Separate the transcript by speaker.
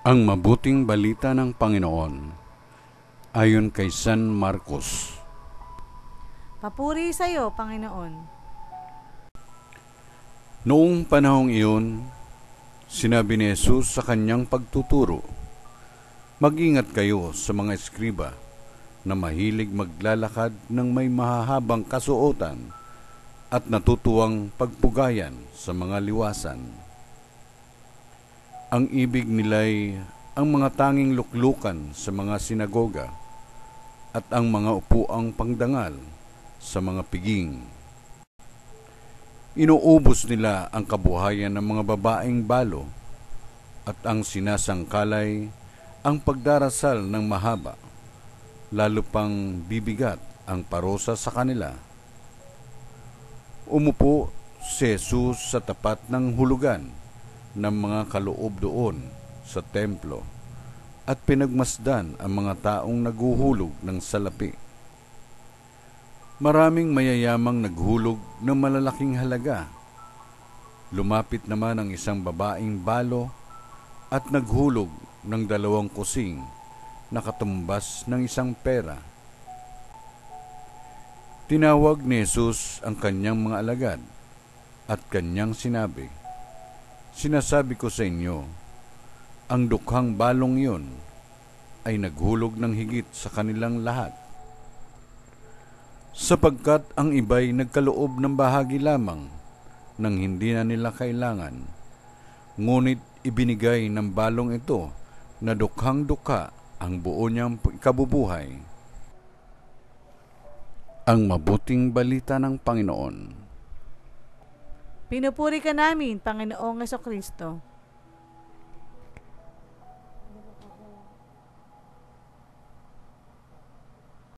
Speaker 1: Ang mabuting balita ng Panginoon ayon kay San Marcos.
Speaker 2: Papuri sa iyo, Panginoon.
Speaker 1: Noong panahong iyon, sinabi ni Jesus sa kanyang pagtuturo, "Mag-ingat kayo sa mga eskriba na mahilig maglalakad ng may mahahabang kasuotan at natutuwang pagpugayan sa mga liwasan. Ang ibig nila'y ang mga tanging luklukan sa mga sinagoga at ang mga upuang pangdangal sa mga piging. Inuubos nila ang kabuhayan ng mga babaeng balo at ang sinasangkalay ang pagdarasal ng mahaba, lalo pang bibigat ang parusa sa kanila." Umupo si Jesus sa tapat ng hulugan ng mga kaloob doon sa templo at pinagmasdan ang mga taong naghuhulog ng salapi. Maraming mayayamang naghulog ng malalaking halaga. Lumapit naman ang isang babaeng balo at naghulog ng 2 kusing na katumbas ng 1 pera. Tinawag ni Jesus ang kanyang mga alagad at kanyang sinabi, "Sinasabi ko sa inyo, ang dukhang balong iyon ay naghulog ng higit sa kanilang lahat. Sapagkat ang iba'y nagkaloob ng bahagi lamang nang hindi na nila kailangan, ngunit ibinigay ng balong ito na dukhang-dukha ang buo niyang kabubuhay." Ang mabuting balita ng Panginoon.
Speaker 2: Pinupuri ka namin, Panginoong Hesukristo.